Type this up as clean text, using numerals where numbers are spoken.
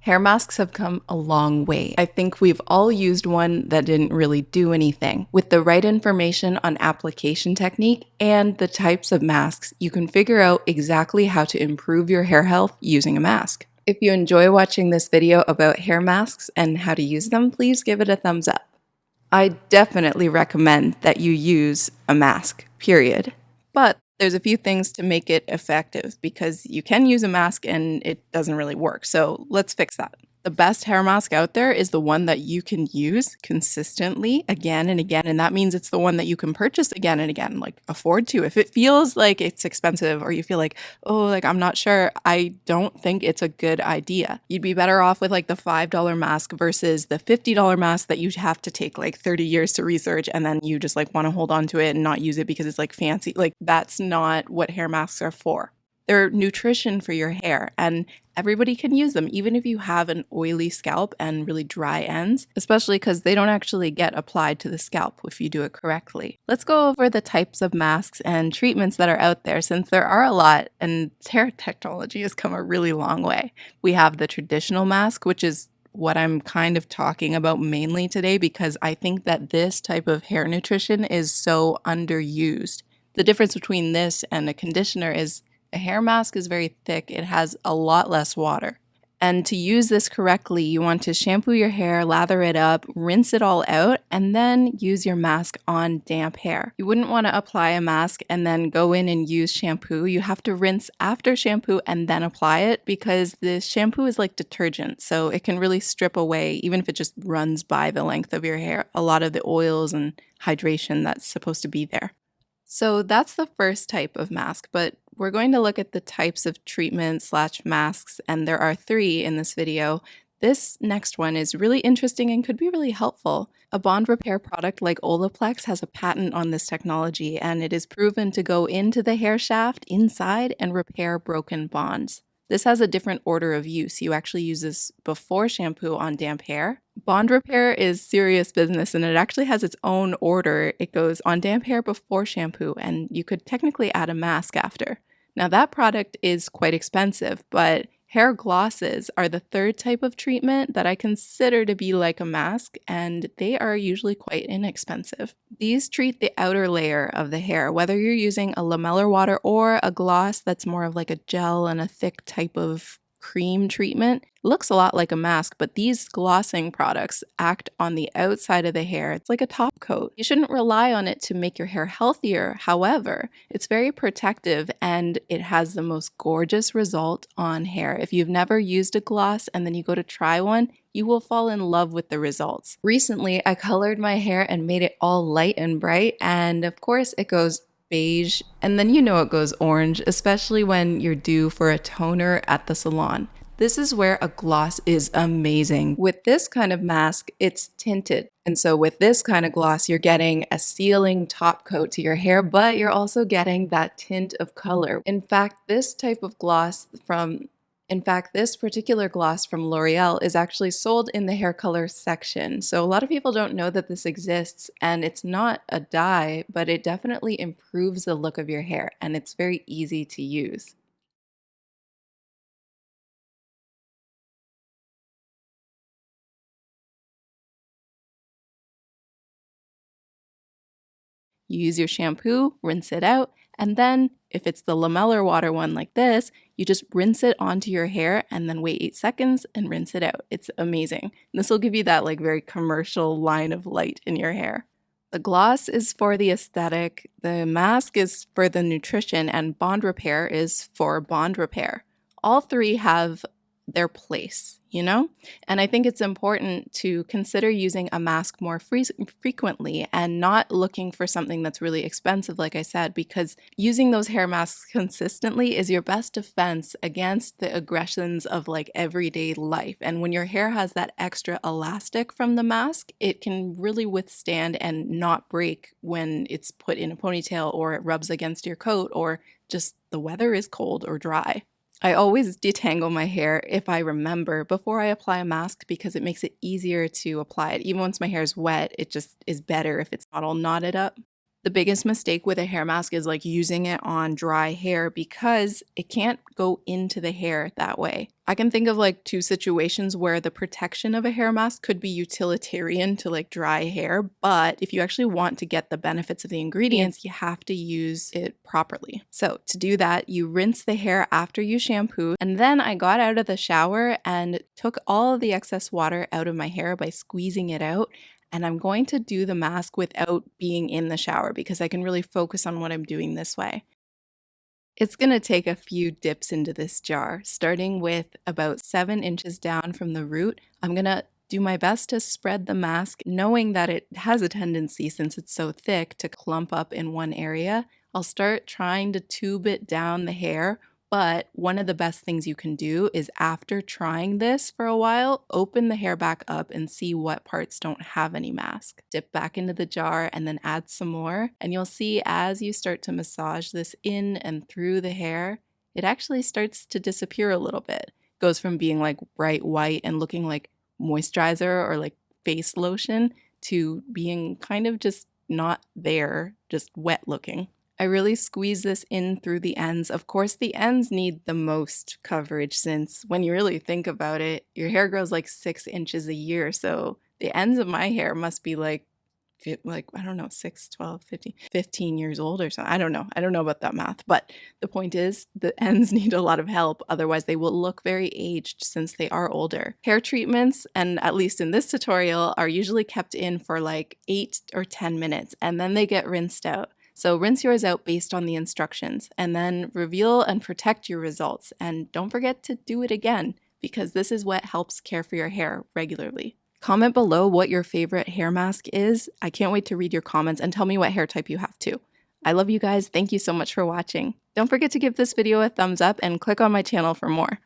Hair masks have come a long way. I think we've all used one that didn't really do anything. With the right information on application technique and the types of masks, you can figure out exactly how to improve your hair health using a mask. If you enjoy watching this video about hair masks and how to use them, please give it a thumbs up. I definitely recommend that you use a mask, period. But there's a few things to make it effective because you can use a mask and it doesn't really work. So let's fix that. The best hair mask out there is the one that you can use consistently again and again. And that means it's the one that you can purchase again and again, like afford to. If it feels like it's expensive or you feel like, oh, like I'm not sure, I don't think it's a good idea. You'd be better off with like the $5 mask versus the $50 mask that you have to take like 30 years to research and then you just like want to hold on to it and not use it because it's like fancy. Like that's not what hair masks are for. They're nutrition for your hair and everybody can use them, even if you have an oily scalp and really dry ends, especially because they don't actually get applied to the scalp if you do it correctly. Let's go over the types of masks and treatments that are out there since there are a lot and hair technology has come a really long way. We have the traditional mask, which is what I'm kind of talking about mainly today because I think that this type of hair nutrition is so underused. The difference between this and a conditioner is a hair mask is very thick. It has a lot less water. And to use this correctly, you want to shampoo your hair, lather it up, rinse it all out, and then use your mask on damp hair. You wouldn't want to apply a mask and then go in and use shampoo. You have to rinse after shampoo and then apply it because the shampoo is like detergent. So it can really strip away, even if it just runs by the length of your hair, a lot of the oils and hydration that's supposed to be there. So that's the first type of mask, but we're going to look at the types of treatments/masks, and there are 3 in this video. This next one is really interesting and could be really helpful. A bond repair product like Olaplex has a patent on this technology, and it is proven to go into the hair shaft inside and repair broken bonds. This has a different order of use. You actually use this before shampoo on damp hair. Bond repair is serious business and it actually has its own order. It goes on damp hair before shampoo and you could technically add a mask after. Now that product is quite expensive, but hair glosses are the 3rd type of treatment that I consider to be like a mask, and they are usually quite inexpensive. These treat the outer layer of the hair, whether you're using a lamellar water or a gloss that's more of like a gel and a thick type of cream treatment. It looks a lot like a mask, but these glossing products act on the outside of the hair. It's like a top coat. You shouldn't rely on it to make your hair healthier. However, it's very protective and it has the most gorgeous result on hair. If you've never used a gloss and then you go to try one, you will fall in love with the results. Recently, I colored my hair and made it all light and bright, and of course it goes beige, and then you know it goes orange, especially when you're due for a toner at the salon. This is where a gloss is amazing. With this kind of mask, it's tinted. And so with this kind of gloss, you're getting a sealing top coat to your hair, but you're also getting that tint of color. In fact, this particular gloss from L'Oreal is actually sold in the hair color section. So a lot of people don't know that this exists, and it's not a dye, but it definitely improves the look of your hair and it's very easy to use. You use your shampoo, rinse it out, and then if it's the lamellar water one like this, you just rinse it onto your hair and then wait 8 seconds and rinse it out. It's amazing. This will give you that like very commercial line of light in your hair. The gloss is for the aesthetic, the mask is for the nutrition, and bond repair is for bond repair. All 3 have their place, you know? And I think it's important to consider using a mask more frequently and not looking for something that's really expensive, like I said, because using those hair masks consistently is your best defense against the aggressions of like everyday life. And when your hair has that extra elastic from the mask, it can really withstand and not break when it's put in a ponytail or it rubs against your coat or just the weather is cold or dry. I always detangle my hair if I remember before I apply a mask because it makes it easier to apply it. Even once my hair is wet, it just is better if it's not all knotted up. The biggest mistake with a hair mask is like using it on dry hair because it can't go into the hair that way. I can think of like two situations where the protection of a hair mask could be utilitarian to like dry hair, but if you actually want to get the benefits of the ingredients, you have to use it properly. So to do that, you rinse the hair after you shampoo, and then I got out of the shower and took all of the excess water out of my hair by squeezing it out. And I'm going to do the mask without being in the shower because I can really focus on what I'm doing this way. It's going to take a few dips into this jar, starting with about 7 inches down from the root. I'm going to do my best to spread the mask, knowing that it has a tendency, since it's so thick, to clump up in one area. I'll start trying to tube it down the hair, but one of the best things you can do is, after trying this for a while, open the hair back up and see what parts don't have any mask. Dip back into the jar and then add some more, and you'll see as you start to massage this in and through the hair, it actually starts to disappear a little bit. It goes from being like bright white and looking like moisturizer or like face lotion to being kind of just not there, just wet looking. I really squeeze this in through the ends. Of course, the ends need the most coverage, since when you really think about it, your hair grows like 6 inches a year. So the ends of my hair must be like I don't know, 6, 12, 15 years old or something. I don't know. I don't know about that math. But the point is, the ends need a lot of help. Otherwise, they will look very aged since they are older. Hair treatments, and at least in this tutorial, are usually kept in for like 8 or 10 minutes, and then they get rinsed out. So rinse yours out based on the instructions, and then reveal and protect your results. And don't forget to do it again, because this is what helps care for your hair regularly. Comment below what your favorite hair mask is. I can't wait to read your comments, and tell me what hair type you have too. I love you guys. Thank you so much for watching. Don't forget to give this video a thumbs up and click on my channel for more.